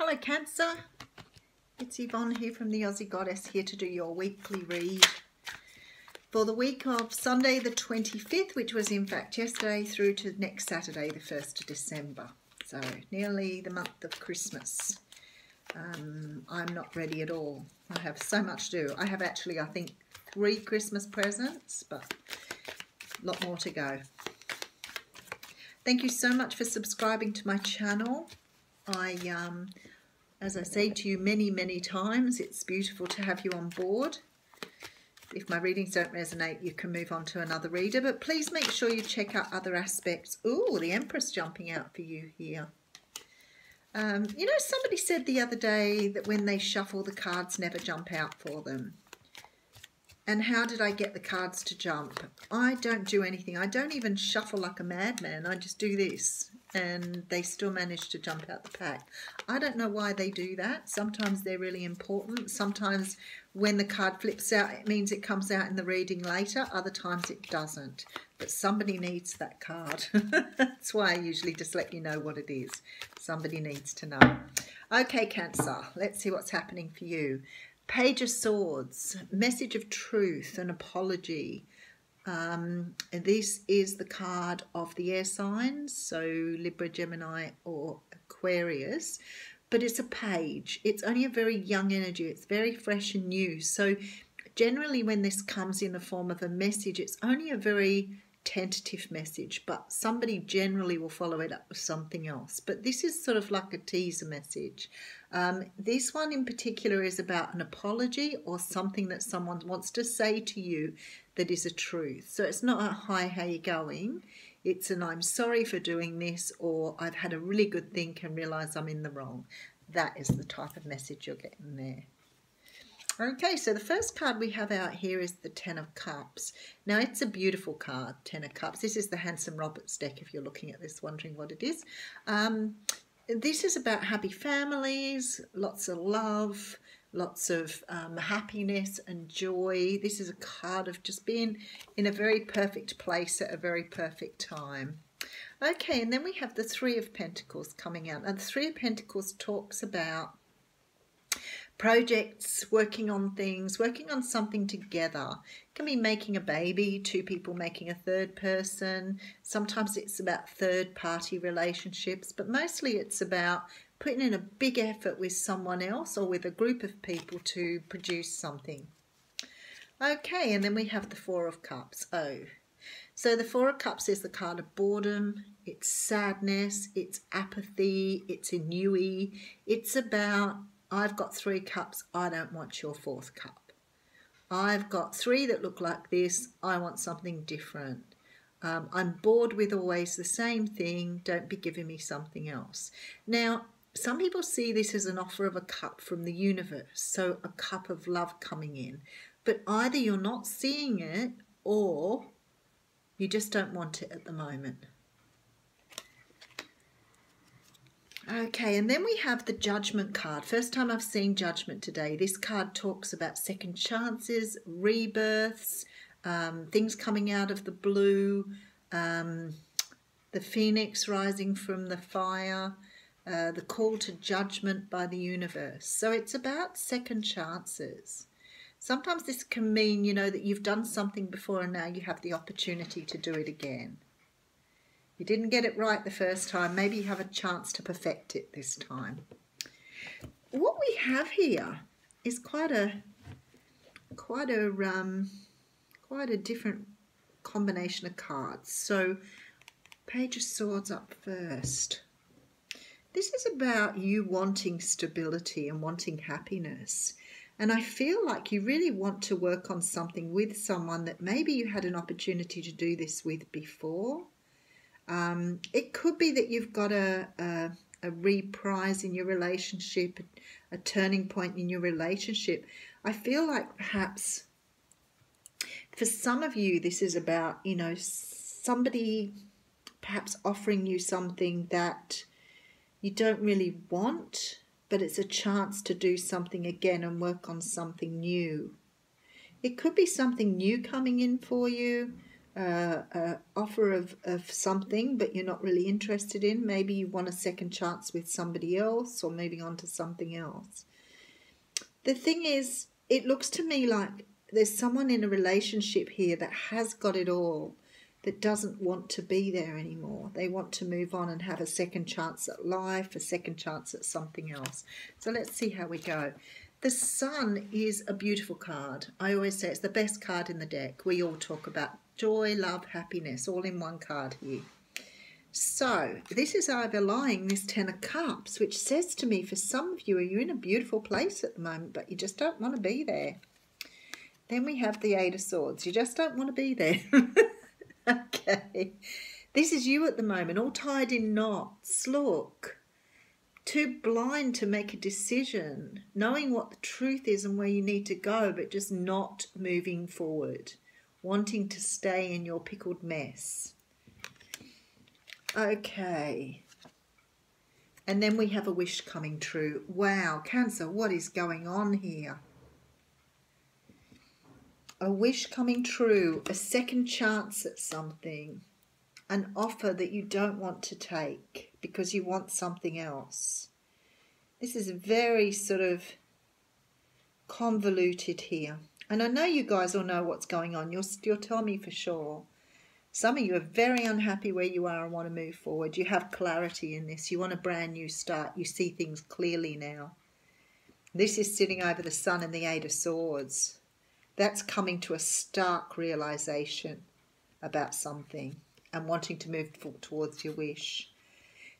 Hello Cancer, it's Yvonne here from the Aussie Goddess, here to do your weekly read for the week of Sunday the 25th, which was in fact yesterday, through to next Saturday the 1st of December. So nearly the month of Christmas. I'm not ready at all. I have so much to do. I have actually, I think, 3 Christmas presents, but a lot more to go. Thank you so much for subscribing to my channel. As I say to you many times, it's beautiful to have you on board. If my readings don't resonate, you can move on to another reader, but please make sure you check out other aspects. Ooh, the Empress jumping out for you here. You know, somebody said the other day that when they shuffle, the cards never jump out for them. And how did I get the cards to jump? I don't do anything. I don't even shuffle like a madman. I just do this and they still manage to jump out the pack. I don't know why they do that. Sometimes they're really important. Sometimes when the card flips out, it means it comes out in the reading later. Other times it doesn't. But somebody needs that card. That's why I usually just let you know what it is. Somebody needs to know. Okay, Cancer, let's see what's happening for you. Page of Swords, message of truth, an apology. And this is the card of the air signs, so Libra, Gemini or Aquarius, but it's a page. It's only a very young energy. It's very fresh and new. So generally when this comes in the form of a message, it's only a very tentative message, but somebody generally will follow it up with something else. But this is sort of like a teaser message. This one in particular is about an apology or something that someone wants to say to you that is a truth. So it's not a hi, how you going? It's an I'm sorry for doing this, or I've had a really good think and realise I'm in the wrong. That is the type of message you're getting there. Okay, so the first card we have out here is the Ten of Cups. Now, it's a beautiful card, Ten of Cups. This is the Handsome Roberts deck, if you're looking at this, wondering what it is. This is about happy families, lots of love, lots of happiness and joy. This is a card of just being in a very perfect place at a very perfect time. Okay, and then we have the Three of Pentacles coming out. And the Three of Pentacles talks about projects, working on things, working on something together. It can be making a baby, 2 people making a 3rd person. Sometimes it's about third-party relationships, but mostly it's about putting in a big effort with someone else or with a group of people to produce something. Okay, and then we have the Four of Cups. Oh, so the Four of Cups is the card of boredom. It's sadness, it's apathy, it's ennui. It's about, I've got 3 cups, I don't want your 4th cup. I've got 3 that look like this, I want something different. I'm bored with always the same thing, don't be giving me something else. Now, some people see this as an offer of a cup from the universe, so a cup of love coming in. But either you're not seeing it or you just don't want it at the moment. Okay, and then we have the Judgment card. First time I've seen Judgment today. This card talks about second chances, rebirths, things coming out of the blue, the phoenix rising from the fire, the call to judgment by the universe. So it's about second chances. Sometimes this can mean, you know, that you've done something before and now you have the opportunity to do it again. You didn't get it right the first time. Maybe you have a chance to perfect it this time. What we have here is quite a different combination of cards. So, Page of Swords up first. This is about you wanting stability and wanting happiness. And I feel like you really want to work on something with someone that maybe you had an opportunity to do this with before. It could be that you've got a reprise in your relationship, a turning point in your relationship. I feel like perhaps for some of you, this is about, you know, somebody perhaps offering you something that you don't really want, but it's a chance to do something again and work on something new. It could be something new coming in for you. offer of something, but you're not really interested in. Maybe you want a second chance with somebody else or moving on to something else. The thing is, it looks to me like there's someone in a relationship here that has got it all, that doesn't want to be there anymore. They want to move on and have a second chance at life, a second chance at something else. So let's see how we go. The Sun is a beautiful card. I always say it's the best card in the deck. We all talk about joy, love, happiness, all in one card here. So this is overlying this Ten of Cups, which says to me, for some of you, you're in a beautiful place at the moment, but you just don't want to be there. Then we have the Eight of Swords. You just don't want to be there. Okay. This is you at the moment, all tied in knots. Look. Too blind to make a decision, knowing what the truth is and where you need to go, but just not moving forward, wanting to stay in your pickled mess. Okay. And then we have a wish coming true. Wow, Cancer, what is going on here? A wish coming true, a second chance at something, an offer that you don't want to take because you want something else. This is very sort of convoluted here. And I know you guys all know what's going on. You'll tell me for sure. Some of you are very unhappy where you are and want to move forward. You have clarity in this. You want a brand new start. You see things clearly now. This is sitting over the Sun and the Eight of Swords. That's coming to a stark realization about something and wanting to move towards your wish.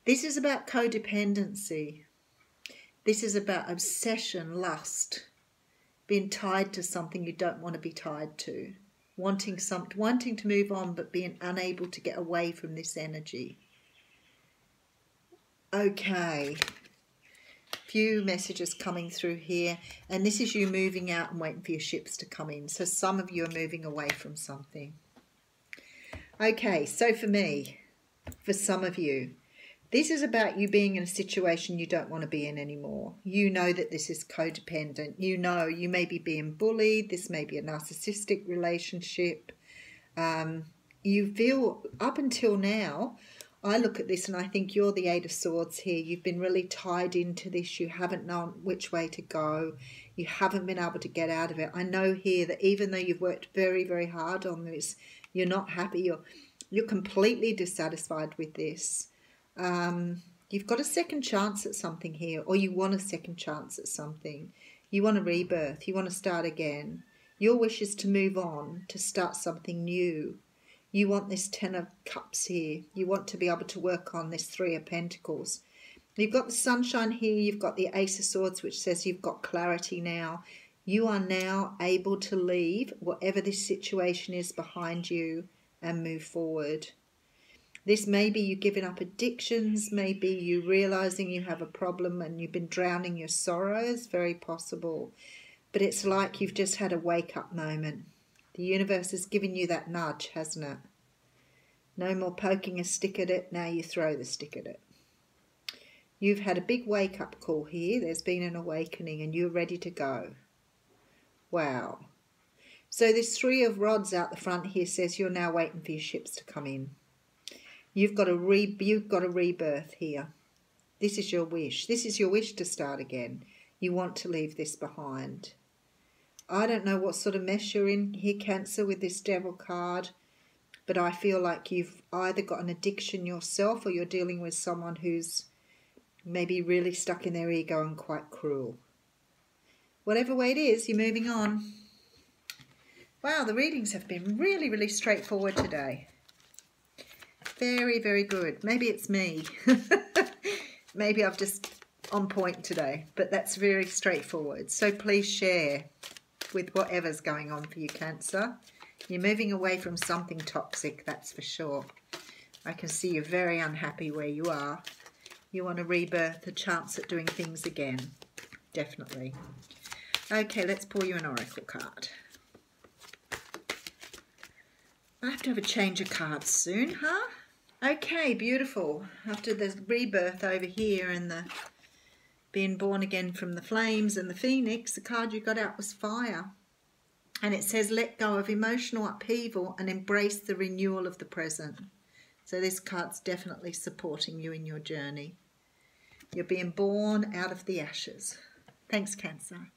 This is about codependency. This is about obsession, lust, being tied to something you don't want to be tied to, wanting to move on but being unable to get away from this energy. Okay. Few messages coming through here, and this is you moving out and waiting for your ships to come in. So some of you are moving away from something. Okay, so for me, for some of you, this is about you being in a situation you don't want to be in anymore. You know that this is codependent. You know you may be being bullied. This may be a narcissistic relationship. You feel, up until now, I look at this and I think you're the Eight of Swords here. You've been really tied into this. You haven't known which way to go. You haven't been able to get out of it. I know here that even though you've worked very, very hard on this, you're not happy. You're completely dissatisfied with this. You've got a second chance at something here, or you want a second chance at something. You want a rebirth. You want to start again. Your wish is to move on, to start something new. You want this Ten of Cups here. You want to be able to work on this Three of Pentacles. You've got the sunshine here. You've got the Ace of Swords, which says you've got clarity now. You are now able to leave whatever this situation is behind you and move forward. This may be you giving up addictions. Maybe you realizing you have a problem and you've been drowning your sorrows. Very possible. But it's like you've just had a wake-up moment. The universe has given you that nudge, hasn't it? No more poking a stick at it. Now you throw the stick at it. You've had a big wake-up call here. There's been an awakening and you're ready to go. Wow. So this Three of Rods out the front here says you're now waiting for your ships to come in. You've got a rebirth here. This is your wish. This is your wish to start again. You want to leave this behind. I don't know what sort of mess you're in here, Cancer, with this Devil card, but I feel like you've either got an addiction yourself or you're dealing with someone who's maybe really stuck in their ego and quite cruel. Whatever way it is, you're moving on. Wow, the readings have been really, really straightforward today. Very, very good. Maybe it's me. Maybe I've just on point today, but that's very straightforward. So please share with whatever's going on for you, Cancer. You're moving away from something toxic, that's for sure. I can see you're very unhappy where you are. You want a rebirth, a chance at doing things again. Definitely. Okay, let's pull you an oracle card. I have to have a change of cards soon, huh? Okay, beautiful. After the rebirth over here and the being born again from the flames and the phoenix, the card you got out was fire. And it says, let go of emotional upheaval and embrace the renewal of the present. So this card's definitely supporting you in your journey. You're being born out of the ashes. Thanks, Cancer.